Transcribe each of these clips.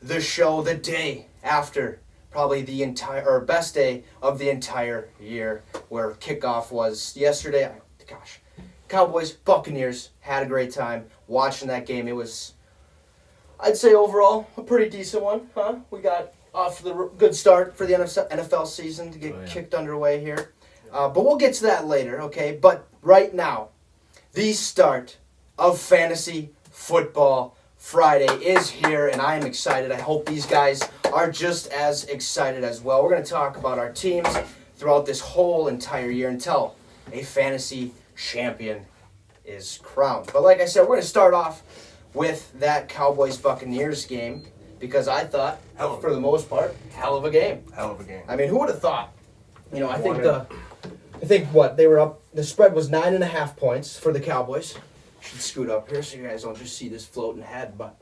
the show the day after probably the entire or best day of the entire year, where kickoff was yesterday. Gosh, Cowboys, Buccaneers, had a great time watching that game. It was, I'd say overall, a pretty decent one, huh? We got off to the good start for the NFL season to get kicked underway here. But we'll get to that later, okay? But right now, the start of Fantasy Football Friday is here, and I am excited. I hope these guys are just as excited as well. We're going to talk about our teams throughout this whole entire year until a fantasy champion is crowned. But like I said, we're going to start off with that Cowboys-Buccaneers game because I thought, for the most part, hell of a game. Hell of a game. I mean, who would have thought? You know, I think what they were up. The spread was 9.5 points for the Cowboys. Should scoot up here so you guys don't just see this floating head, but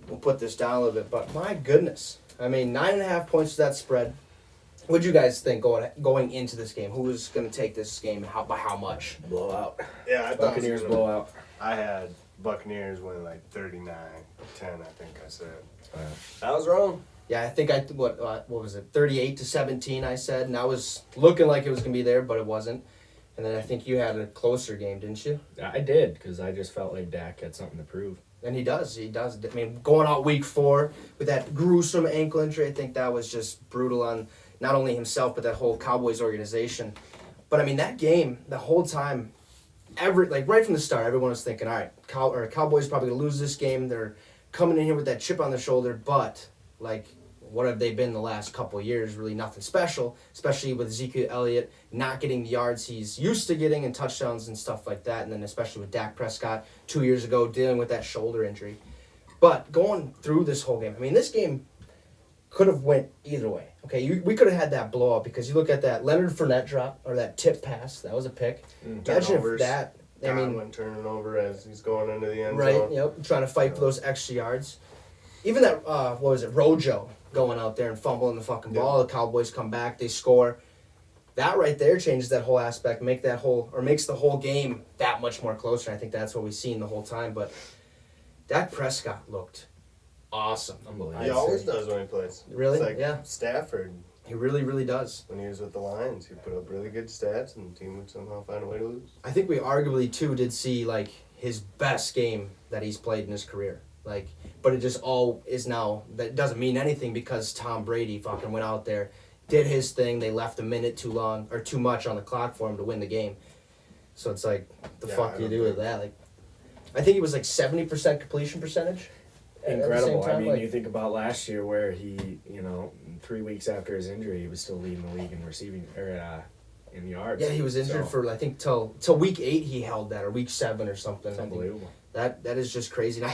we'll put this down a little bit. But my goodness, I mean, 9.5 points to that spread. What do you guys think going into this game? Who was going to take this game? By how much? Blowout. Yeah, I thought Buccaneers blowout. I had Buccaneers winning like 39-10, I think I said. I was wrong. Yeah, I think what was it? 38-17. I said, and I was looking like it was going to be there, but it wasn't. And then I think you had a closer game, didn't you? I did, because I just felt like Dak had something to prove. And he does. I mean, going out week 4 with that gruesome ankle injury, I think that was just brutal on not only himself, but that whole Cowboys organization. But, I mean, that game, the whole time, right from the start, everyone was thinking, all right, Cowboys probably going to lose this game. They're coming in here with that chip on their shoulder, but, what have they been the last couple of years? Really nothing special, especially with Ezekiel Elliott not getting the yards he's used to getting and touchdowns and stuff like that. And then especially with Dak Prescott 2 years ago dealing with that shoulder injury. But going through this whole game, I mean, this game could have went either way. Okay, we could have had that blowout because you look at that Leonard Fournette drop or that tip pass. That was a pick. Imagine if that. Godwin turning over as he's going into the end zone. Right, yep, trying to fight for those extra yards. Even that, Rojo going out there and fumbling the fucking ball. The Cowboys come back, they score. That right there changes that whole aspect, makes the whole game that much more closer. I think that's what we've seen the whole time. But Dak Prescott looked awesome. Unbelievable. He always does when he plays. Really? It's like yeah. Stafford. He really, really does. When he was with the Lions, he put up really good stats, and the team would somehow find a way to lose. I think we arguably, too, did see, his best game that he's played in his career. But it just all is now, that doesn't mean anything because Tom Brady fucking went out there, did his thing, they left a minute too long, or too much on the clock for him to win the game. So it's the fuck do you do with that? I think he was 70% completion percentage. Incredible. I mean, you think about last year where he, 3 weeks after his injury, he was still leading the league in receiving, or in yards. Yeah, he was injured for, I think, till week 8 he held that, or week 7 or something. It's unbelievable. That is just crazy. And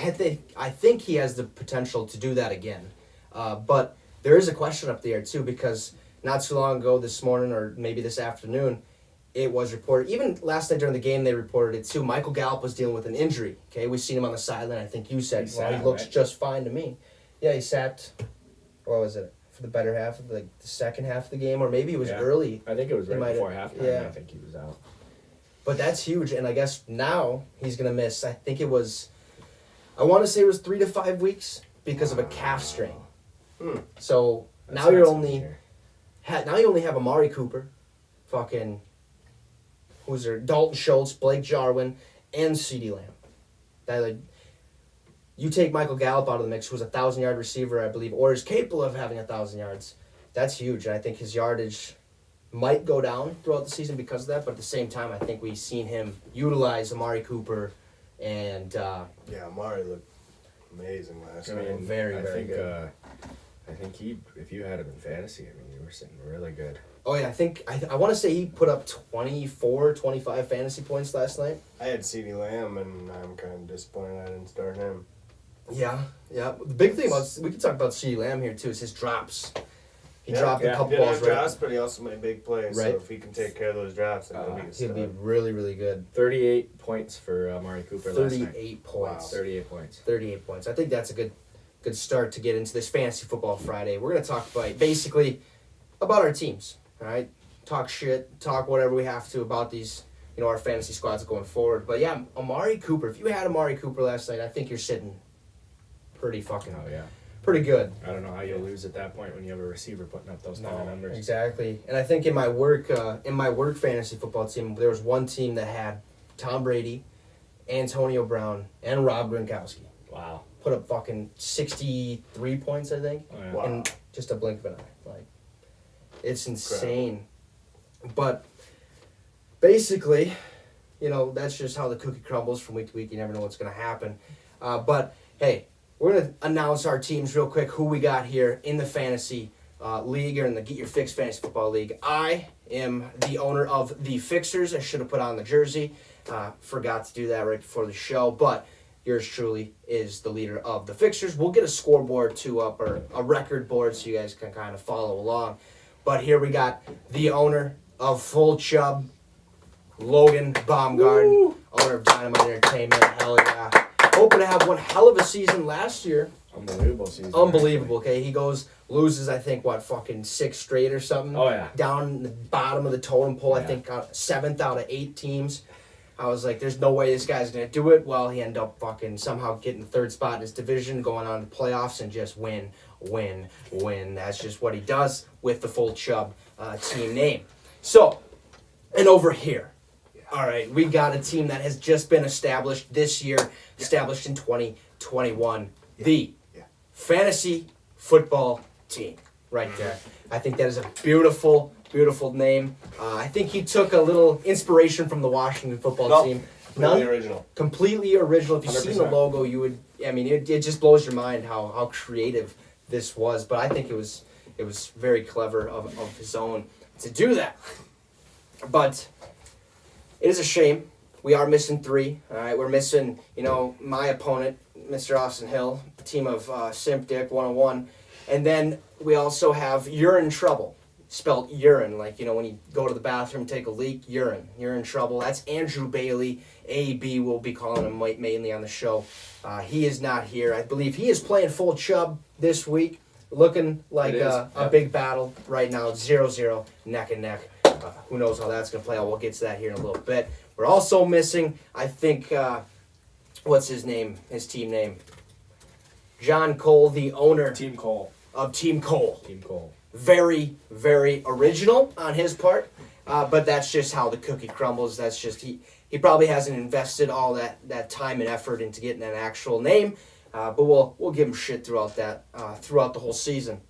I think he has the potential to do that again. But there is a question up there, too, because not too long ago this morning, or maybe this afternoon, it was reported, even last night during the game they reported it, too, Michael Gallup was dealing with an injury. Okay, we've seen him on the sideline. I think you said, he looks just fine to me. Yeah, he sat, what was it, for the better half of the second half of the game, or maybe it was early. I think it was right before halftime. Yeah. I think he was out. But that's huge, and I guess now he's going to miss, I think I want to say it was 3 to 5 weeks because of a calf strain. So now you only have Amari Cooper, fucking, who's there, Dalton Schultz, Blake Jarwin, and CeeDee Lamb. You take Michael Gallup out of the mix, who's a 1,000-yard receiver, I believe, or is capable of having 1,000 yards. That's huge, and I think his yardage might go down throughout the season because of that, but at the same time, I think we've seen him utilize Amari Cooper, and Amari looked amazing last night. I mean, very good. I think if you had him in fantasy, you were sitting really good. Oh yeah, I want to say he put up 24, 25 fantasy points last night. I had CeeDee Lamb, and I'm kind of disappointed I didn't start him. Yeah. The big thing we can talk about CeeDee Lamb here too is his drops. He dropped a couple balls, right? Drops, but he also made big plays. Right. So if he can take care of those drops, then he'll be really, really good. 38 points for Amari Cooper last night. 38 points. Wow. 38 points. 38 points. I think that's a good start to get into this Fantasy Football Friday. We're going to talk about our teams, all right? Talk shit, talk whatever we have to about these, our fantasy squads going forward. But yeah, Amari Cooper, if you had Amari Cooper last night, I think you're sitting pretty fucking pretty good. I don't know how you'll lose at that point when you have a receiver putting up those kind of numbers. Exactly. And I think in my work fantasy football team, there was one team that had Tom Brady, Antonio Brown, and Rob Gronkowski. Wow. Put up fucking 63 points, I think, Oh, yeah. Wow. in just a blink of an eye. Like, it's insane. But basically, that's just how the cookie crumbles from week to week. You never know what's going to happen. But hey, we're going to announce our teams real quick, who we got here in the fantasy league, or in the Get Your Fix Fantasy Football League. I am the owner of the Fixers. I should have put on the jersey. Forgot to do that right before the show, but yours truly is the leader of the Fixers. We'll get a scoreboard too up, or a record board, so you guys can kind of follow along. But here we got the owner of Full Chub, Logan Baumgard, owner of Dynamite Entertainment. Hell yeah. Hoping to have one hell of a season last year. Unbelievable season. Unbelievable, okay? He loses, I think, fucking 6 straight or something? Oh, yeah. Down in the bottom of the totem pole, I Yeah. think 7th out of 8 teams. I was like, there's no way this guy's going to do it. Well, he ended up fucking somehow getting 3rd spot in his division, going on to the playoffs, and just win. That's just what he does with the Full Chub team name. So, and over here, all right, we got a team that has just been established this year, established in 2021. The Fantasy Football Team, right there. I think that is a beautiful, beautiful name. I think he took a little inspiration from the Washington football team. Completely original. Completely original. If you've seen the 100%. logo, you would. I mean, it just blows your mind how creative this was. But I think it was very clever of his own to do that. But it is a shame. We are missing 3. All right, we're missing, my opponent, Mr. Austin Hill, team of Simp Dick 101. And then we also have You're in Trouble, spelled urine, like, when you go to the bathroom, take a leak, urine. You're in trouble. That's Andrew Bailey. AB will be calling him mainly on the show. He is not here. I believe he is playing Full Chub this week, looking like a big battle right now, 0-0, neck and neck. Who knows how that's going to play out. We'll get to that here in a little bit. We're also missing, I think, what's his name, his team name? John Cole, the owner Team Cole. of Team Cole. Team Cole. Very, very original on his part, but that's just how the cookie crumbles. That's just, he probably hasn't invested all that time and effort into getting an actual name, but we'll give him shit throughout the whole season.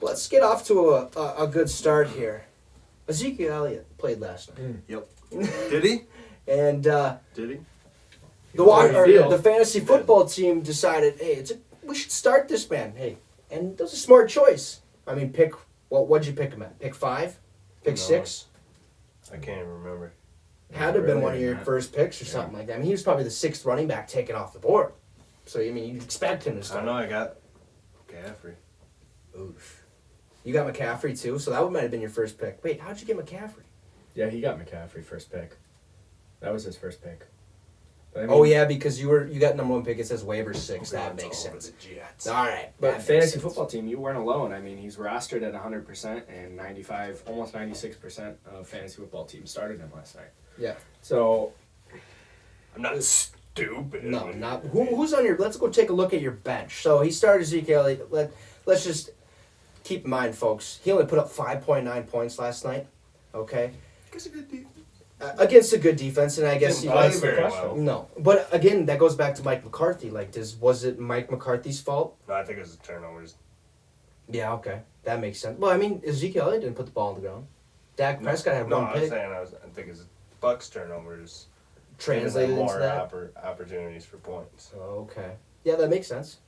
Let's get off to a good start here. Ezekiel Elliott played last night. Yep. Did he? And Did he? the fantasy football team decided, hey, we should start this man. Hey, and that was a smart choice. I mean, what'd you pick him at? Pick 5? Pick No. 6? I can't even remember. Had to have been Really, one of your yeah. first picks or something like that. I mean, he was probably the 6th running back taken off the board. So, I mean, you'd expect him to I start. know I got McCaffrey. Oof. You got McCaffrey, too? So that might have been your first pick. Wait, how'd you get McCaffrey? Yeah, he got McCaffrey first pick. That was his first pick. But I mean, Oh, yeah, because you got number 1 pick. It says waiver 6. That It's makes all over sense. the Jets. All right. But that makes fantasy sense. football team, you weren't alone. I mean, he's rostered at 100%, and 95, almost 96% of fantasy football teams started him last night. Yeah. So, I'm not stupid. No, not who's on your. Let's go take a look at your bench. So he started Ezekiel Elliott. Let's just keep in mind, folks. He only put up 5.9 points last night. Okay, It's a good defense. against a good defense, and I guess Didn't he play was very question. well. no. But again, that goes back to Mike McCarthy. Like, was it Mike McCarthy's fault? No, I think it was the turnovers. Yeah. Okay, that makes sense. Well, I mean, Ezekiel Elliott didn't put the ball on the ground. Dak Prescott had No, one I was pick. saying I think it's Bucks turnovers. Translated Giving into them that. more opportunities for points. Okay. Yeah, that makes sense.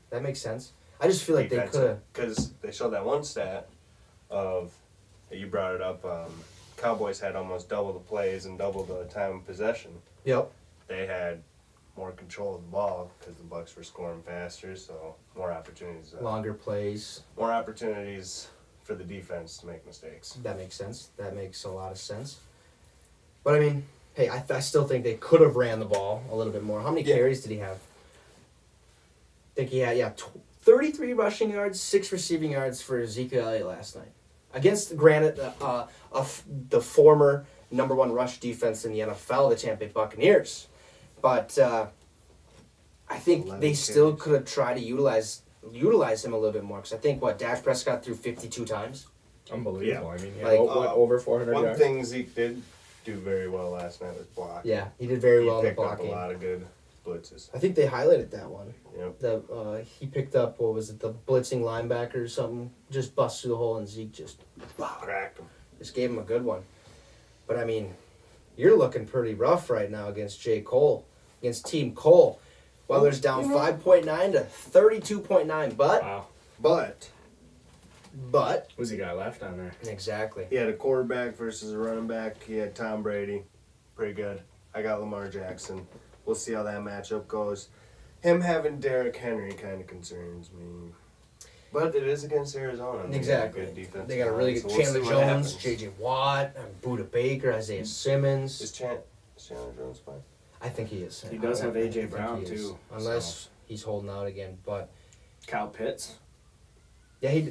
I just feel like they could have. Because they showed that one stat of, you brought it up, Cowboys had almost double the plays and double the time of possession. Yep. They had more control of the ball because the Bucks were scoring faster, so more opportunities. Longer plays. More opportunities for the defense to make mistakes. That makes sense. That makes a lot of sense. But I mean, hey, I still think they could have ran the ball a little bit more. How many carries did he have? I think he had 33 rushing yards, 6 receiving yards for Ezekiel Elliott last night against, granted, the former number 1 rush defense in the NFL, the Tampa Bay Buccaneers. But I think 11 they still carries. could have tried to utilize utilize him a little bit more. Because I think, Dak Prescott threw 52 times? Unbelievable. Yeah. I mean, he Like, had over 400 One yards. thing Zeke did do very well last night was block. Yeah, he did very well in the He picked up blocking. a lot of good blitzes. I think they highlighted that one. Yep. He picked up, what was it, the blitzing linebacker or something, just bust through the hole, and Zeke just Cracked him. just gave him a good one. But, I mean, you're looking pretty rough right now against J. Cole, against Team Cole. Weather's down 5.9 to 32.9, Wow. but... Who's he got left on there? Exactly. He had a quarterback versus a running back. He had Tom Brady. Pretty good. I got Lamar Jackson. We'll see how that matchup goes. Him having Derrick Henry kind of concerns me. But it is against Arizona. Exactly. Good defense. They got a really good Chandler Jones, J.J. Watt, Buda Baker, Isaiah Simmons. Is Chandler Jones fine? I think he is. He does have A.J. I think Brown, he is. too, Unless he's holding out again. But, Kyle Pitts. yeah, he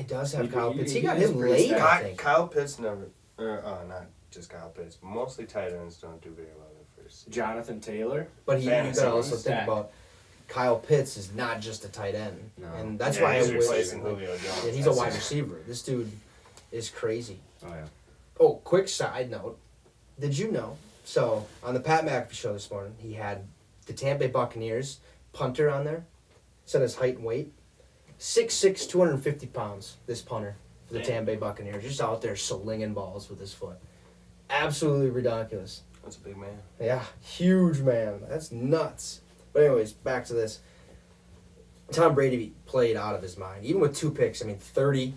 does have He- Kyle he- Pitts. he He got is him pretty late, I stacked. think. Kyle Pitts never. Not just Kyle Pitts. Mostly tight ends don't do very well at first. Jonathan Taylor. But you Fantasy got to also stacked. think about Kyle Pitts is not just a tight end. No. And that's Yeah, why he's I wish. replacing Julio Jones. Yeah, he's a That's wide it. receiver. This dude is crazy. Oh, yeah. Oh, quick side note. Did you know? So, on the Pat McAfee show this morning, he had the Tampa Bay Buccaneers punter on there. Said his height and weight. 6'6", 250 pounds, this punter for the Damn. Tampa Bay Buccaneers. Just out there slinging balls with his foot. Absolutely ridiculous. That's a big man. Yeah, huge man. That's nuts. But anyways, back to this. Tom Brady played out of his mind. Even with 2 picks, 30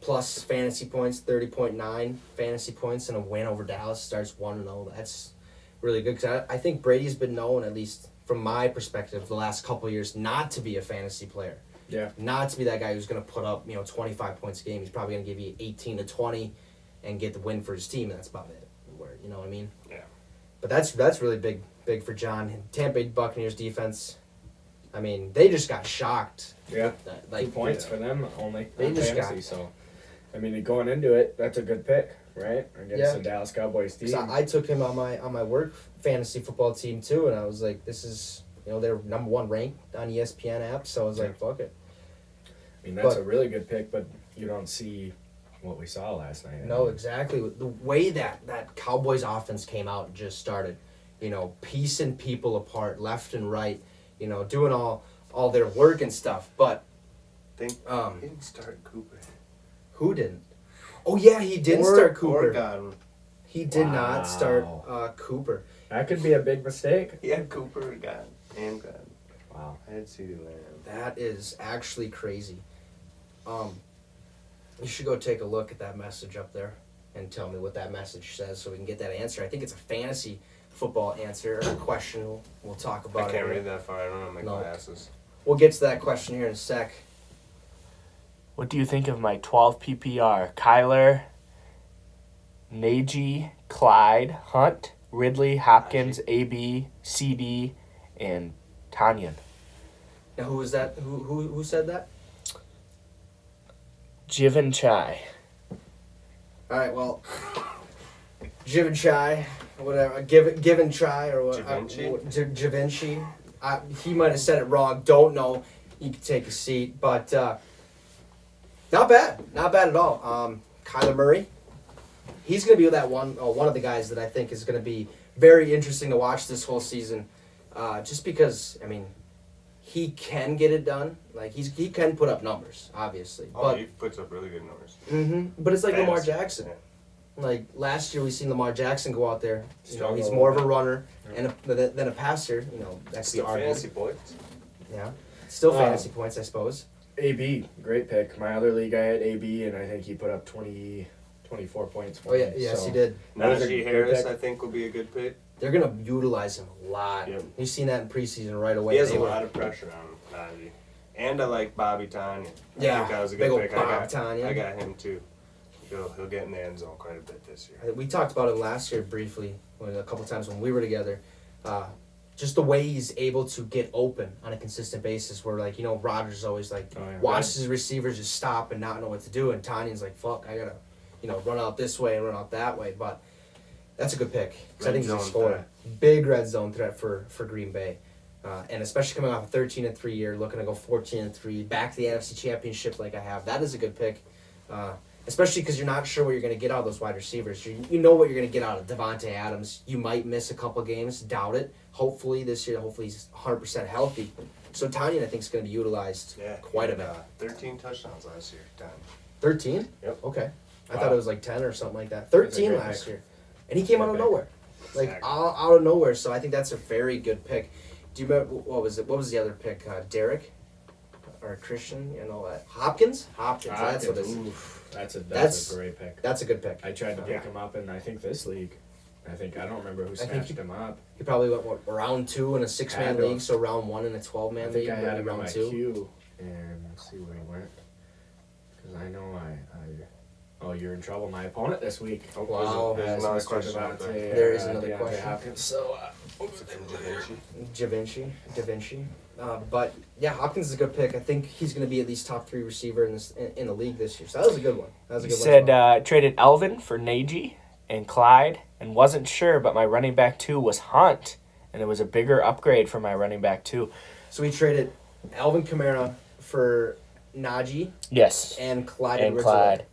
plus fantasy points, 30.9 fantasy points, and a win over Dallas, starts 1-0. That's really good because I think Brady's been known, at least from my perspective, the last couple of years, not to be a fantasy player. Yeah. Not to be that guy who's going to put up 25 points a game. He's probably going to give you 18 to 20 and get the win for his team, and that's about it. You know what I mean? Yeah. But that's really big for John. Tampa Bay Buccaneers defense, they just got shocked. Yeah. 2 Like, points for them only. They on just fantasy, so. Going into it, that's a good pick, right? Against the Dallas Cowboys team. So I took him on my work fantasy football team too, and I was like, this is they're number 1 ranked on ESPN app, so I was like, fuck it. That's a really good pick, but you don't see what we saw last night. No, exactly. The way that Cowboys offense came out and just started, piecing people apart left and right, doing all their work and stuff. But He didn't start Cooper. who didn't? Oh yeah, he didn't start Cooper. Or Godwin. He did not start Wow. Cooper. That could be a big mistake. He had Cooper and Godwin. Wow. I had CeeDee Lamb. That is actually crazy. You should go take a look at that message up there and tell me what that message says so we can get that answer. I think it's a fantasy football answer or a question. We'll talk about I can't it. read that far. I don't have my No. glasses. We'll get to that question here in a sec. What do you think of my 12 PPR? Kyler, Najee, Clyde, Hunt, Ridley, Hopkins, AB, CD, and Tanyan. Now, who was that? Who said that? Jivan Chai. All right, well, Jivan Chai, whatever, Given Chai or what? Givenchy. He might have said it wrong. Don't know. You can take a seat, but not bad at all. Kyler Murray, he's going to be that one of the guys that I think is going to be very interesting to watch this whole season, just because he can get it done. Like he can put up numbers, obviously. But he puts up really good numbers. But it's like Lamar Fantasy, Jackson. yeah. Like last year, we seen Lamar Jackson go out there. Struggle He's a more of a little runner than a passer. That's Still the argument. fantasy points. Yeah, still fantasy points, I suppose. AB, great pick. My other league, I had AB, and I think he put up 24 points for Oh yeah, me, yes so he did. that was a Najee good Harris, pick. I think, will be a good pick. They're gonna utilize him a lot. Yep. You've seen that in preseason right away. He has They a were- lot of pressure on Najee. And I like Bobby Tanya. Yeah, I think that was a big good old pick. Bob Tanya. I got him too. He'll get in the end zone quite a bit this year. We talked about him last year briefly, a couple times when we were together. Just the way he's able to get open on a consistent basis, where Rodgers always watches his receivers just stop and not know what to do, and Tanyan's like, "Fuck, I gotta, run out this way and run out that way." But that's a good pick because I Red think he's a zone scorer. threat. Big red zone threat for Green Bay. And especially coming off a 13-3 year, looking to go 14-3, back to the NFC Championship like I have. That is a good pick. Especially because you're not sure what you're going to get out of those wide receivers. You know what you're going to get out of Devontae Adams. You might miss a couple games, doubt it. Hopefully this year, he's 100% healthy. So Tanyan, I think, is going to be utilized quite a bit. 13 touchdowns last year. 10. 13? Yep. Okay. I Wow. thought it was like 10 or something like that. 13 great last pick. year. And he came out of Good pick. nowhere. Like, Exactly. out of nowhere. So I think that's a very good pick. Do you remember, what was it? What was the other pick? Derek? Or Christian? You know, Hopkins? Hopkins. That's what it is. Oof, that's That's- a great pick. That's a good pick. I tried to pick him up in, I think, this league. I don't remember who think snatched he- him up. He probably went, what, round 2 in a 6-man Had to. league, so round 1 in a 12-man I league. think I had maybe him in round my 2. queue, and let's see where he went. Because I know oh, you're in trouble. My opponent this week. Wow. There's has another Mr. question out Devontae, there. There is another DeAndre question. Hopkins. So, From Da Da Vinci. But yeah, Hopkins is a good pick. I think he's going to be at least top 3 receiver in the league this year. So that was a good one. That was a You good said one. traded Elvin for Nagy and Clyde, and wasn't sure, but my running back 2 was Hunt, and it was a bigger upgrade for my running back 2. So we traded Alvin Kamara for Najee Yes, and Clyde. and Edwards-Helaire. Clyde.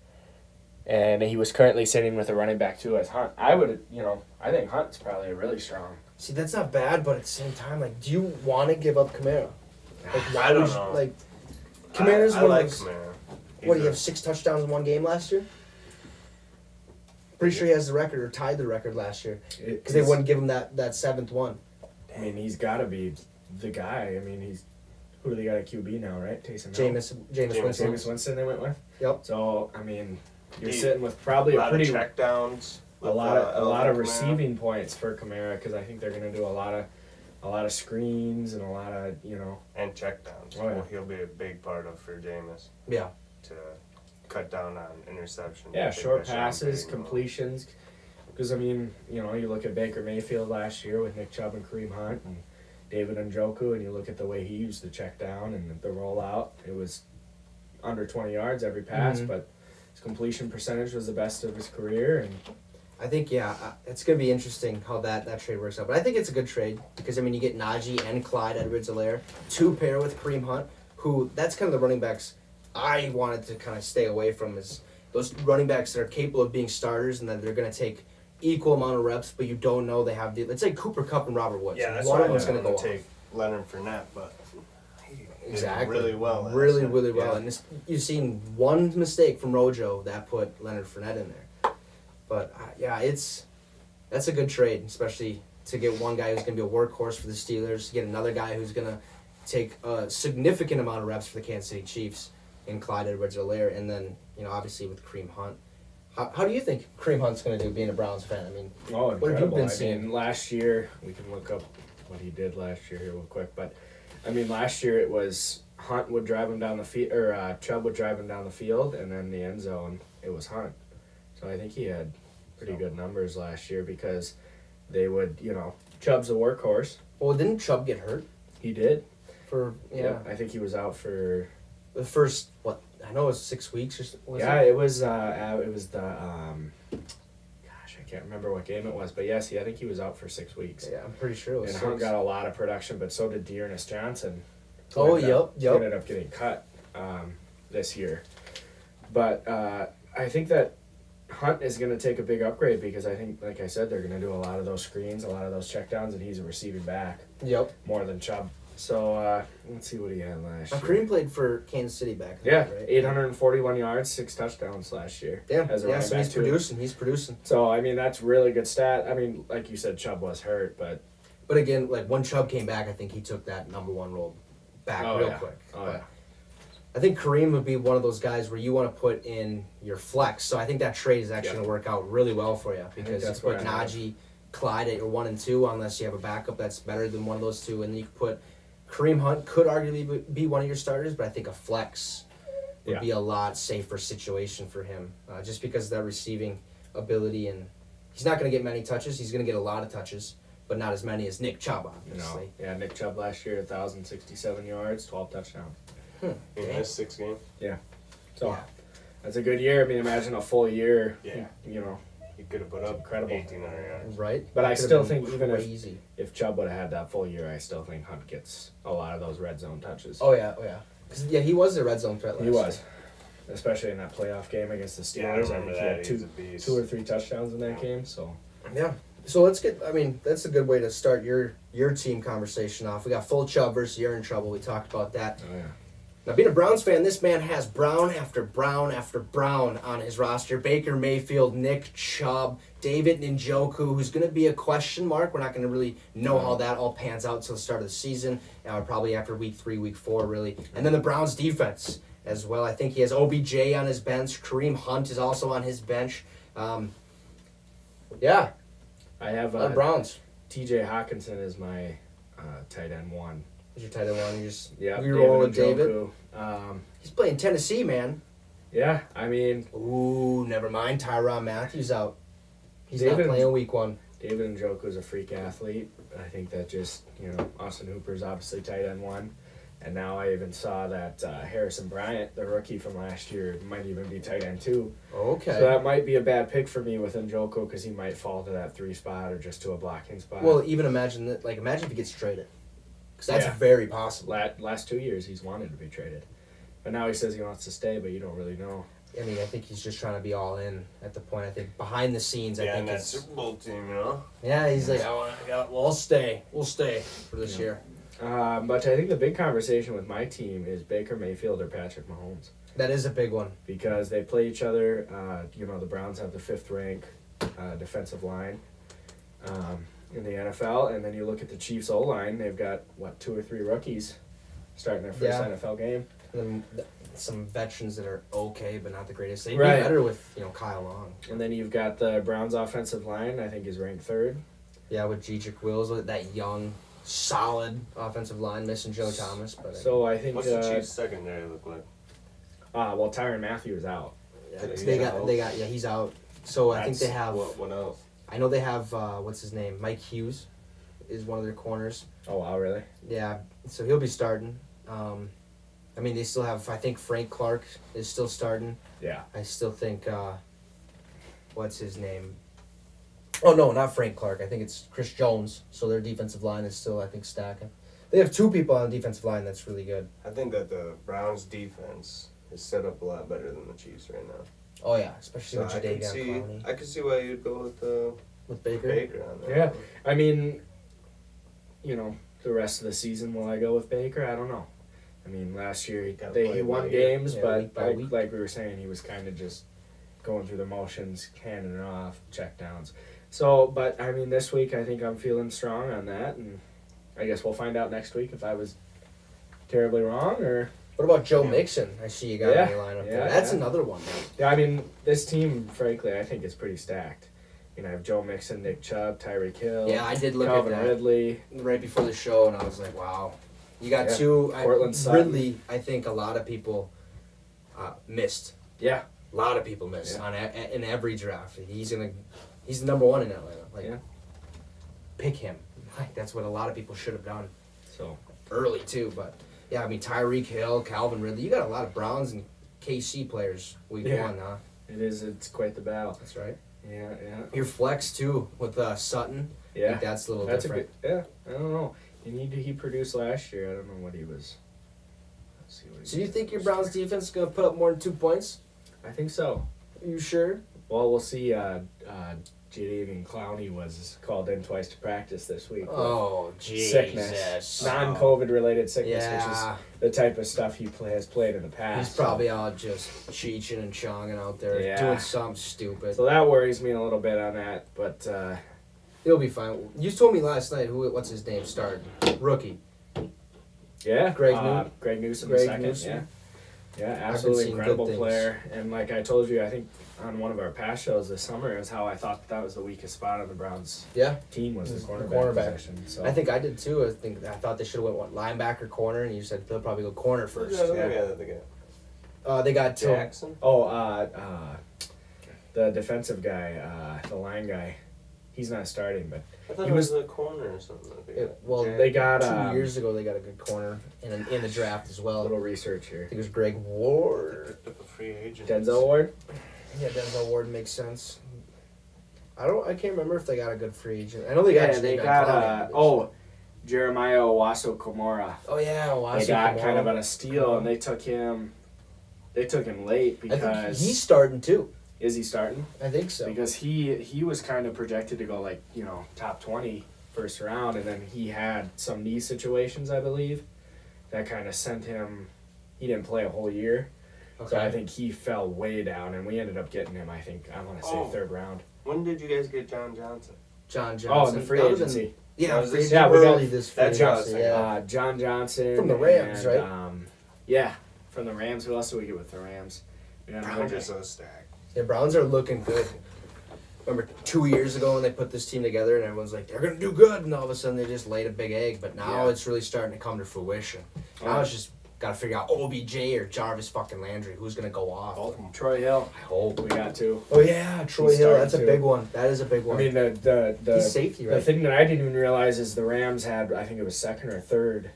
And he was currently sitting with a running back 2 as Hunt. I think Hunt's probably really strong. See, that's not bad, but at the same time, like, do you want to give up Kamara? Like, why I don't would you, know. like, Kamara's I one like of those. Kamara. What, do you have 6 touchdowns in one game last year? Pretty sure he has the record or tied the record last year because they wouldn't give him that 7th one. I mean, he's got to be the guy. I mean, who do they got at QB now, right? Taysom Hill? Jameis Winston. Jameis Winston they went with. Yep. So I mean, you're He- sitting with probably A lot of pretty checkdowns. a lot of Kamara. receiving points for Kamara because I think they're going to do a lot of screens and a lot of And checkdowns. Oh, yeah. Well, he'll be a big part of for Jameis Yeah. to cut down on interceptions. yeah I think short that should be passes, big, you know. completions. Because I mean, you look at Baker Mayfield last year with Nick Chubb and Kareem Hunt and David Njoku, and you look at the way he used the check down and the rollout. It was under 20 yards every pass, Mhm. but his completion percentage was the best of his career. And I think, it's going to be interesting how that trade works out. But I think it's a good trade because, I mean, you get Najee and Clyde Edwards-Helaire to pair with Kareem Hunt, who that's kind of the running backs I wanted to kind of stay away from is those running backs that are capable of being starters and that they're going to take equal amount of reps, but you don't know they have the. Let's say Cooper Kupp and Robert Woods. Yeah, that's one why of I them's was going to go off. take Leonard Fournette, but he did Exactly. really well. last Really, year. really well. Yeah. And you've seen one mistake from Rojo that put Leonard Fournette in there. But that's a good trade, especially to get one guy who's going to be a workhorse for the Steelers, to get another guy who's going to take a significant amount of reps for the Kansas City Chiefs in Clyde Edwards-Helaire, and then obviously with Kareem Hunt. How do you think Kareem Hunt's going to do being a Browns fan? I mean, oh, What have you incredible! been I seeing? mean, last year we can look up what he did last year here real quick, but I mean, last year it was Hunt would drive him down the field, or Chubb would drive him down the field, and then the end zone it was Hunt. So I think he had pretty good numbers last year because they would, Chubb's a workhorse. well, didn't Chubb get hurt He did. for Yep, I think he was out for. the first, I know it was 6 weeks or something. It was the. Gosh, I can't remember what game it was, but yes, I think he was out for 6 weeks. Yeah, I'm pretty sure it was And 6. Hunt got a lot of production, but so did Dearness Johnson. who Oh, ended up- yep. who ended up getting cut this year. But I think that Hunt is going to take a big upgrade because I think, like I said, they're going to do a lot of those screens, a lot of those checkdowns, and he's a receiving back Yep. more than Chubb. So let's see what he had last year. Kareem played for Kansas City back then, Yeah, right? 841 yards, 6 touchdowns last year. Yeah, as a yeah. running So back he's too. producing. He's producing. So I mean, that's really good stat. I mean, like you said, Chubb was hurt, but But again, like when Chubb came back, I think he took that number 1 role back Oh, real yeah. quick. Oh, But yeah. I think Kareem would be one of those guys where you want to put in your flex. So I think that trade is actually Yeah. going to work out really well for you because you that's put what I have. Najee, Clyde at your 1 and 2, unless you have a backup that's better than one of those two, and then you could put Kareem Hunt could arguably be one of your starters, but I think a flex would Yeah. be a lot safer situation for him, just because of that receiving ability, and he's not going to get many touches. He's going to get a lot of touches, but not as many as Nick Chubb, obviously. Yeah, Nick Chubb last year, 1,067 yards, 12 touchdowns. In Dang. this 6 game. So Yeah. that's a good year. I mean, imagine a full year. Yeah. He could have put up Incredible. 1,800 yards. Right? But That I could've still been think even crazy. if Chubb would have had that full year, I still think Hunt gets a lot of those red zone touches. Oh yeah. 'Cause, yeah, he was the red zone threat last He year. was, especially in that playoff game against the Yeah, I Steelers. remember think that. he had He's a beast. 2 or 3 touchdowns in that game. So Yeah. So let's get. I mean, that's a good way to start your team conversation off. We got full Chubb versus you're in trouble. We talked about that. oh yeah. Now, being a Browns fan, this man has Brown after Brown after Brown on his roster. Baker Mayfield, Nick Chubb, David Njoku, who's going to be a question mark. We're not going to really know how that all pans out until the start of the season. Probably after week 3, week 4, really. And then the Browns defense as well. I think he has OBJ on his bench. Kareem Hunt is also on his bench. Yeah, I have a lot of Browns. T.J. Hawkinson is my tight end 1. Is your tight end one? You just Yeah, you roll with David. Njoku. He's playing Tennessee, man. Yeah, I mean Ooh, never mind. Tyrann Matthews out. He's David- not playing week 1. David Njoku is a freak athlete. I think that just Austin Hooper's obviously tight end 1. And now I even saw that Harrison Bryant, the rookie from last year, might even be tight end 2. Okay. So that might be a bad pick for me with Njoku because he might fall to that 3 spot or just to a blocking spot. Well, even imagine that. Like, imagine if he gets traded, because that's Yeah. very possible. last 2 years he's wanted to be traded, but now he says he wants to stay, but you don't really know. I mean, I think he's just trying to be all in at the point. I think behind the scenes, I Yeah, think and that it's Super Bowl team, you know? yeah. He's like, well, I'll stay. We'll stay for this Yeah. year. But I think the big conversation with my team is Baker Mayfield or Patrick Mahomes That is a big one. because they play each other. The Browns have the 5th rank defensive line in the NFL, and then you look at the Chiefs O line. They've got 2 or 3 rookies starting their first Yeah. NFL game. And then some veterans that are okay, but not the greatest. They'd Right. be better with Kyle Long. And then you've got the Browns offensive line. I think is ranked 3rd. Yeah, with Jedrick Wills, with that young, solid offensive line, missing Joe Thomas. But So I think What's the Chiefs' secondary look like? Tyrann Matthew is out. he's out. So I think they That's- have. What else? I know they have what's his name? Mike Hughes is one of their corners. Oh wow, really? Yeah, so he'll be starting. I mean, they still have. I think Frank Clark is still starting. Yeah. I still think. What's his name? Oh no, not Frank Clark. I think it's Chris Jones. So their defensive line is still, I think, stacking. They have 2 people on the defensive line that's really good. I think that the Browns' defense is set up a lot better than the Chiefs right now. Oh yeah, especially So with I could Jadeveon see, Clowney I could see why you'd go with with Baker. Baker on that. Yeah. I mean, the rest of the season, will I go with Baker? I don't know. I mean, last year Gotta play he it won by ear. games, Yeah, but week by week. like we were saying, he was kind of just going through the motions, handing it off, check downs. So, but I mean, this week I think I'm feeling strong on that, and I guess we'll find out next week if I was terribly wrong or. What about Joe Mixon? I see you got Yeah, in your lineup yeah, there. That's yeah. another one. Yeah, I mean, this team, frankly, I think is pretty stacked. I have Joe Mixon, Nick Chubb, Tyreek Hill, Yeah, I did look Calvin at that Ridley. right before the show, and I was like, wow. You got Yeah. 2. Cortland Sutton. Ridley, I think a lot of people missed. Yeah. A lot of people missed Yeah. in every draft. He's the number 1 in Atlanta. Like, Yeah. pick him. Like, that's what a lot of people should have done So, early too. But yeah, I mean Tyreek Hill, Calvin Ridley. You got a lot of Browns and KC players week Yeah. 1, huh? it's quite the battle. That's right. Yeah. Your flex too with Sutton. I Yeah. think that's a little That's different. a good. Yeah, I don't know. He produced last year. I don't know what he was. Let's see what he So you did think your this Browns year. defense is gonna put up more than 2 points? I think so. Are you sure? Well, we'll see. Jadeveon Clowney was called in twice to practice this week. with Oh, Jesus. sickness, non-COVID related sickness, which Yeah. is the type of stuff he has played in the past. He's probably out just cheeching and chonging out there, Yeah. doing something stupid. So that worries me a little bit on that, but He'll be fine. You told me last night what's his name started. Rookie. yeah, Greg Newsom Greg second, Newsom. yeah, been absolutely seeing good incredible things. player. And like I told you, I think on one of our past shows this summer is how I thought that was the weakest spot on the Browns Yeah. team was the The cornerback, cornerback. position. So I think I did too. I thought they should have went linebacker, corner, and you said they'll probably go corner Who's first. the other yeah. guy that they got? They got Jackson? the defensive guy, the line guy, he's not starting, but I thought He it was was- the corner or something. that they got. well, Jack- they got 2 years ago they got a good corner in the draft as a well. little research I here. think it was Greg Ward. picked up a free agent. Denzel Ward. Yeah, Denzel Ward makes sense. I can't remember if they got a good free agent. I know they got. they got Jeremiah Owasso Komora. Oh yeah, They got kind of on a steal, and they took him. They took him late I think because he's starting too. is he starting? I think so. Because he was kind of projected to go like top 20 first round, and then he had some knee situations, I believe, that kind of sent him. He didn't play a whole year, so I think he fell way down, and we ended up getting him. I want to say third round. When did you guys get John Johnson? John Johnson. Oh, in the free That would've been- agency. Yeah, That was free this- agency yeah, we got- early this free that's what I was agency, thinking. yeah. John Johnson From the Rams, and, right? Yeah, from the Rams. Who else do we get with the Rams? We got Browns another are guy. so stacked. The Browns are looking good. Remember 2 years ago when they put this team together and everyone's like, they're going to do good, and all of a sudden they just laid a big egg. But now Yeah. it's really starting to come to fruition. Now it's just got to figure out OBJ or Jarvis fucking Landry. Who's going to go off? Oh, Troy Hill. I hope. We got two. Oh, yeah, Troy He's Hill. starting That's a to. big one. That is a big one. I mean, the He's safety, The right? thing that I didn't even realize is the Rams had, I think it was second or third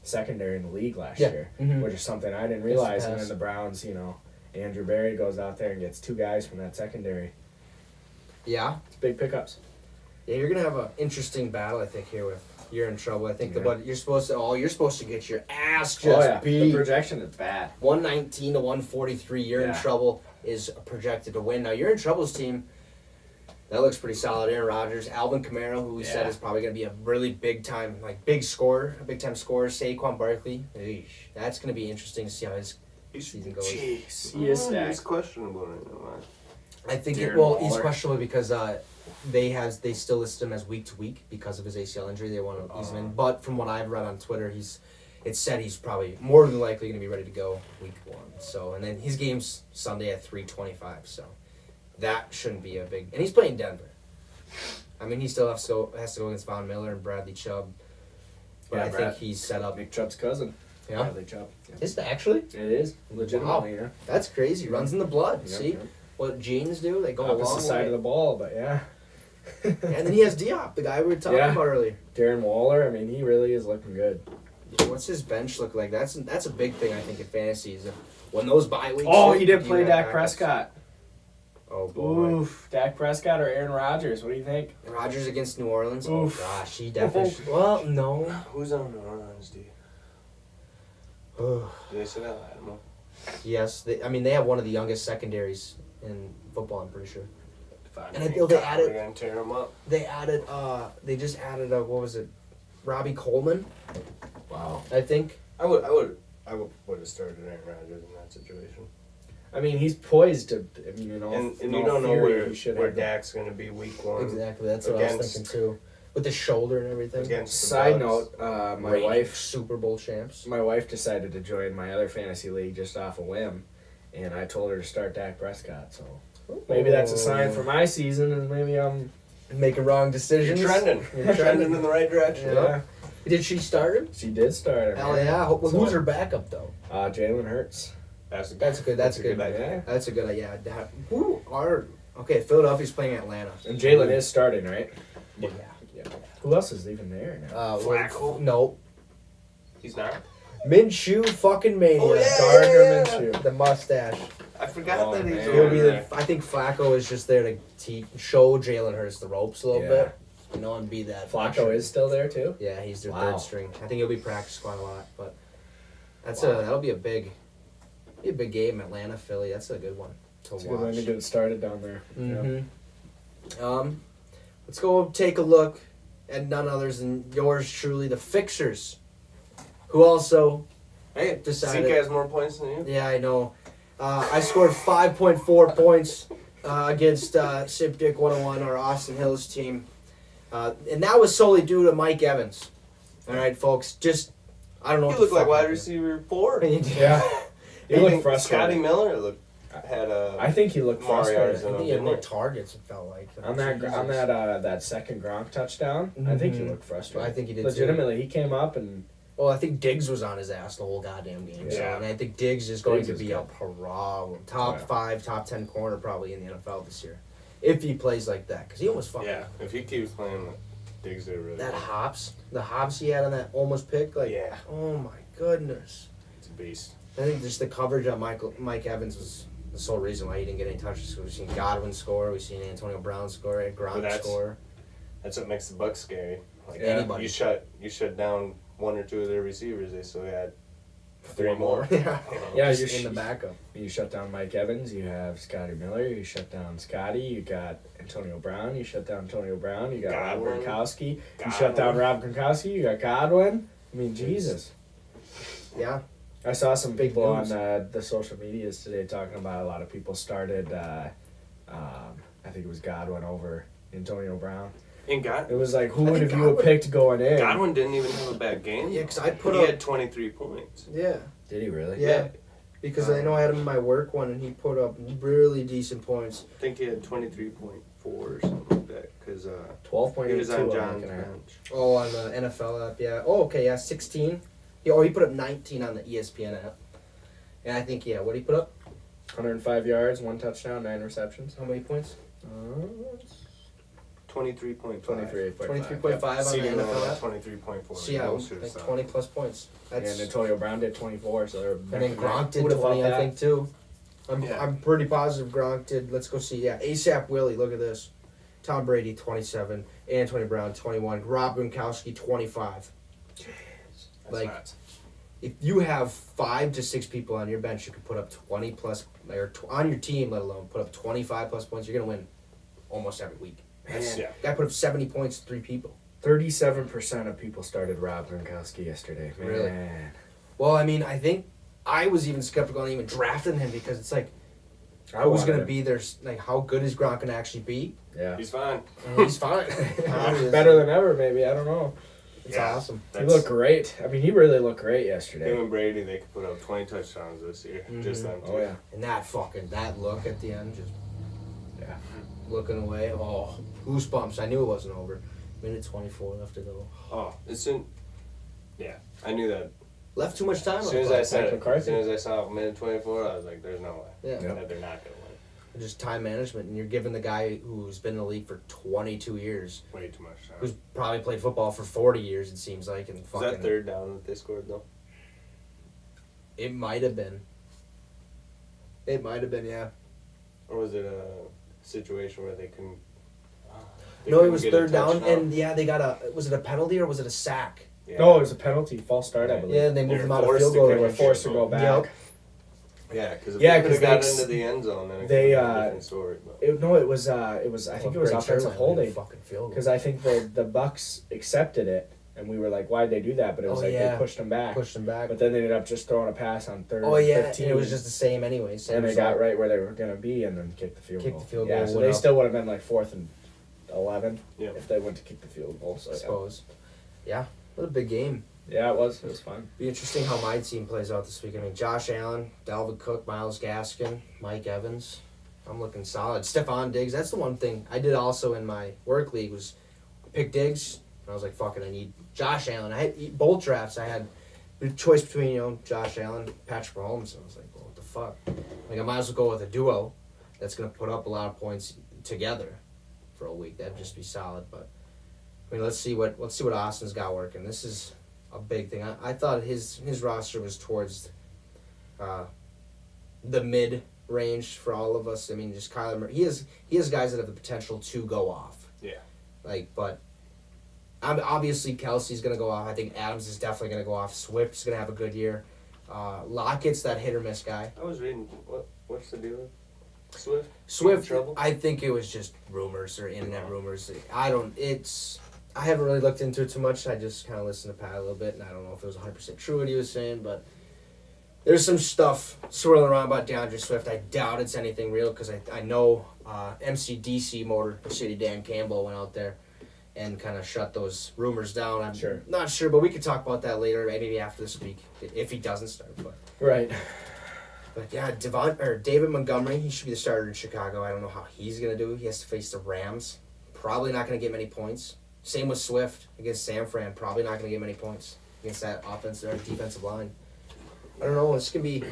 secondary in the league last Yeah. year, Mhm. which is something I didn't realize. And pass. then the Browns, Andrew Berry goes out there and gets two guys from that secondary. Yeah. It's big pickups. Yeah, you're going to have an interesting battle, I think, here with You're in Trouble. I think Yeah. you're supposed to get your ass just The beat. projection is bad. 119 to 143. You're in Yeah. Trouble is projected to win. Now, You're in Trouble's team, that looks pretty solid. Aaron Rodgers, Alvin Kamara, who we said Yeah. is probably going to be a really big time scorer. Saquon Barkley. Eesh, that's going to be interesting to see how his season goes. Jeez, he is He's stacked. questionable right now. I think Darren he's Waller. questionable because they still list him as week to week because of his ACL injury. They want to ease him in, but from what I've read on Twitter, it said he's probably more than likely going to be ready to go week 1. So, and then his game's Sunday at 3:25. So that shouldn't be a big. And he's playing Denver. I mean, he still has to go against Von Miller and Bradley Chubb. But Yeah, I think he's set up. Nick Chubb's cousin. Yeah, Bradley Chubb. Yeah. is it actually? It is legitimately. Yeah. That's crazy. Runs in the blood. Yep, See yep. what genes do? They go a long Opposite side way. of the ball, but yeah. And then he has Diop, the guy we were talking Yeah. about earlier. Darren Waller, I mean, he really is looking good. What's his bench look like? That's a big thing I think in fantasy is when those bye weeks. Oh, hit, he did you play have Dak backups. Prescott. Oh boy, Oof. Dak Prescott or Aaron Rodgers? What do you think? Rodgers against New Orleans. Oof. Oh gosh, he definitely. Well, no. Who's on the Orleans, D? Do they say that Lattimore? Yes, they have one of the youngest secondaries in football. I'm pretty sure. Fine. And I feel they added- We're gonna tear them up. They just added what was it? Robbie Coleman, Wow. I think. I would have started Aaron Rodgers in that situation. I mean, he's poised to. I mean, in all And in you all don't know theory, he should where have the- Dak's gonna be week 1. Exactly. That's what I was Against- thinking too. With the shoulder and everything. Against the Side Bucks. note, my Reigning wife Super Bowl champs. my wife decided to join my other fantasy league just off a whim, and I told her to start Dak Prescott. So maybe that's a sign for my season, and maybe I'm making wrong You're decisions. trending. You're trending in the right direction. yeah. Did she start him? She did start him. Hell yeah! Who's So- her backup though? Jalen Hurts. That's That's good. That's good. idea. That's a good idea. Who are okay? Philadelphia's playing Atlanta. And Jalen is starting, right? Yeah. Yeah. Who else is even there now? Flacco? No. He's not. Minshew fucking mania. Oh, yeah, Gardner yeah. Minshew. The mustache. I forgot Oh, that he's man. He'll over be there. I think Flacco is just there to show Jalen Hurts the ropes a little Yeah. bit. And be that. Flacco is still there too. Yeah, he's their Wow. third string. I think he'll be practiced quite a lot, but Wow. that'll be a big game. Atlanta, Philly. That's a good one to It's a good way watch. to get it started down there. Yeah. Let's go take a look at none others than yours truly, the Fixers, who also, Hey, Decided- Zeke has more points than you. yeah, I know, I scored 5.4 points against Sip Dick 101, our Austin Hills team, and that was solely due to Mike Evans. All right, folks, I don't know. You what look the like fuck wide happened. receiver 4. Yeah. He Even looked frustrated. Scotty Miller had I think he looked more yards frustrated. than I think him. he had more didn't targets. It felt like On that second Gronk touchdown, I think he looked frustrated. I think he did too. Legitimately, he came up and Well, I think Diggs was on his ass the whole goddamn game. So, Yeah. and I think Diggs is going Diggs to is be good. a problem. Top Yeah. 5, top 10 corner probably in the NFL this year. If he plays like that. Because he almost fucking... Yeah, if he keeps playing like Diggs, they really That good. hops. The hops he had on that almost pick. Like, Yeah. oh my goodness. He's a beast. I think just the coverage on Mike Evans was the sole reason why he didn't get any touches. We've seen Godwin score, we've seen Antonio Brown score, Gronk score. That's what makes the Bucs scary. Like Anybody. you shut down one or two of their receivers. They still had Three more. Yeah. Yeah, Just in the backup. You shut down Mike Evans, you have Scotty Miller, you shut down Scotty, you got Antonio Brown, you shut down Antonio Brown, you got Rob Godwin. Gronkowski, you shut down Rob Gronkowski, you got Godwin. I mean, Jesus. Yeah. I saw some Big people on news. the social medias today talking about a lot of people started, I think it was Godwin over Antonio Brown. And It was like, who I would think have you have Godwin- picked going in? Godwin didn't even have a bad game. Yeah, because I put he up. had 23 points. Yeah. Did he really? Yeah. Because I know I had him in my work one, and he put up really decent points. I think he had 23.4 or something like that. Because 12.82. he was on I'm John's looking at. bench. Oh, on the NFL app, yeah. Oh, okay, yeah, 16. He put up 19 on the ESPN app. And I think, what did he put up? 105 yards, 1 touchdown, 9 receptions. How many points? 23.5. 23.5. 23.5 on the CD NFL app. 23.4. So, yeah, like 20 plus points. That's, And Antonio Brown did 24, so they're and then Gronk did Who would've 20, thought I that? think, too. Yeah. I'm pretty positive Gronk did. Let's go see. Yeah, ASAP Willie, look at this. Tom Brady, 27. Antonio Brown, 21. Rob Gronkowski, 25. That's Like, nuts. if you have 5 to 6 people on your bench, you could put up 20 plus, or on your team, let alone put up 25 plus points, you're going to win almost every week. That's- yeah. Guy put up 70 points, 3 people. 37% of people started Rob Gronkowski yesterday. Man. Really? Well, I mean, I think I was even skeptical on even drafting him because it's like, I who's wanted going to him. be there? Like, how good is Gronk going to actually be? Yeah. He's fine. And he's fine. Better than ever, maybe. I don't know. It's Yeah. awesome. He looked great. I mean, he really looked great Him yesterday. and Brady, they could put up 20 touchdowns this year. Just them two. Oh, yeah. And that look at the end, just Yeah. looking away. Oh, goosebumps. I knew it wasn't over. Minute 24 left to go. Oh, as soon. Yeah, I knew that. Left too much time As on soon the as I clock. said Mike it, McCarthy. as soon as I saw minute 24, I was like, "There's no way Yeah. Yep. that they're not gonna win." Just time management, and you're giving the guy who's been in the league for 22 years, Way too much time. who's probably played football for 40 years, it seems like, and Was fucking. that third down that they scored though? It might have been. It might have been, yeah. Or was it a situation where they couldn't? they No, it couldn't was get a third down, touchdown? and yeah, they got a. Was it a penalty or was it a sack? Yeah. No, it was a penalty, false start, I believe. Yeah, and they moved They them were out of forced field to goal kick They were a range. forced to go field back. Yep. Yeah, because if Yeah, they could 'cause have got they- into the end zone, then it they, could have been a different story. But It was. I think it was Greg offensive Sherman holding. made a fucking field goal. Because I think the Bucks accepted it, and we were like, why'd they do that? But it was Oh, like yeah. they pushed them back. Pushed them back. But then they ended up just throwing a pass on third Oh yeah, 15. and it was just the same anyway. Same and they result. got right where they were going to be and then kicked the field Kicked goal. the field yeah, goal, so went they up. still would have been like 4th and 11 Yeah. if they went to kick the field goal. So I suppose. Yeah, what a big game. yeah, it was fun. Be interesting how my team plays out this week. I mean, Josh Allen, Dalvin Cook, Myles Gaskin, Mike Evans. I'm looking solid. Stephon Diggs. That's the one thing I did also in my work league was pick Diggs. And I was like, fuck it, I need Josh Allen. I had both drafts. I had the choice between Josh Allen, Patrick Mahomes. And I was like, well, what the fuck? Like I might as well go with a duo that's gonna put up a lot of points together for a week. That'd just be solid. But I mean, let's see what Austin's got working. This is a big thing. I thought his roster was towards the mid range for all of us. I mean, just Kyler Murray. He has guys that have the potential to go off. Yeah. Like, but obviously Kelsey's gonna go off. I think Adams is definitely gonna go off. Swift's gonna have a good year. Lockett's that hit or miss guy. I was reading what's the deal with Swift? Swift, Trouble? I think it was just rumors or internet rumors. I haven't really looked into it too much. I just kind of listened to Pat a little bit, and I don't know if it was 100% true what he was saying, but there's some stuff swirling around about DeAndre Swift. I doubt it's anything real because I know MCDC Motor City Dan Campbell went out there and kind of shut those rumors down. I'm Sure. not sure, but we could talk about that later, maybe after this week if he doesn't start. Right. But yeah, David Montgomery, he should be the starter in Chicago. I don't know how he's going to do. He has to face the Rams. Probably not going to get many points. Same with Swift against San Fran. Probably not going to get many points against that offensive or defensive line. I don't know. It's going to be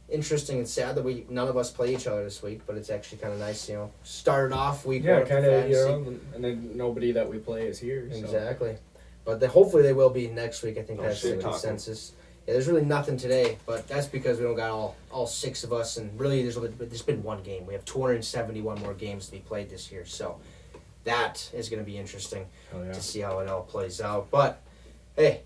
interesting and sad that none of us play each other this week, but it's actually kind of nice, started off week Yeah, one for kind of, fantasy. and then nobody that we play is here. So. Exactly. But hopefully they will be next week. I think Oh, that's shit the talking. consensus. Yeah, there's really nothing today, but that's because we don't got all 6 of us, and really there's been one game. We have 271 more games to be played this year, so that is going to be interesting Oh, yeah. to see how it all plays out. But hey,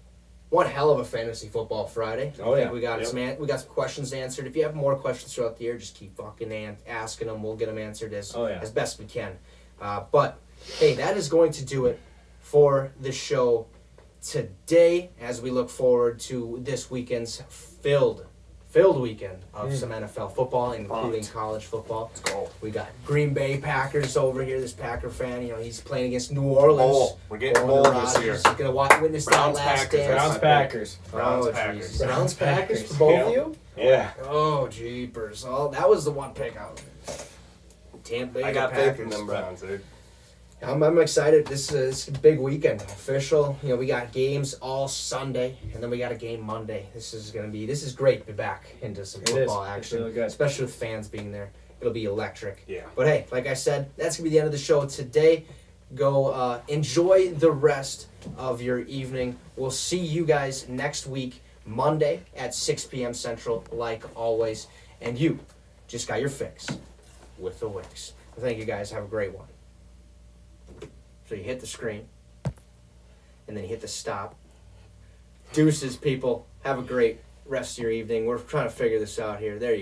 one hell of a fantasy football Friday. Oh, I think yeah. we got Yep. we got some questions answered. If you have more questions throughout the year, just keep fucking asking them. We'll get them answered as best we can. But hey, that is going to do it for the show today, as we look forward to this weekend's filled weekend of some NFL football, including college football. Let's go. We got Green Bay Packers over here. This Packer fan, he's playing against New Orleans. Bowl. We're getting Going to bowl this Rodgers. year. He's gonna witness Browns, that last Packers. dance. Browns Packers. Browns, Oh, Packers. jeez. Browns Packers for Packers. both Yeah. of you? Yeah. Oh, jeepers. Oh, that was the one pick out. Tampa Bay I got Packers. faith in them Browns, dude. I'm excited. This is a big weekend. Official. We got games all Sunday, and then we got a game Monday. This is great to be back into some It is. football It's action, really good. especially with fans being there. It'll be electric. Yeah. But hey, like I said, that's gonna be the end of the show today. Go enjoy the rest of your evening. We'll see you guys next week, Monday at 6 p.m. Central, like always. And you just got your fix with the Wicks. Thank you guys. Have a great one. So you hit the screen, and then you hit the stop. Deuces, people. Have a great rest of your evening. We're trying to figure this out here. There you go.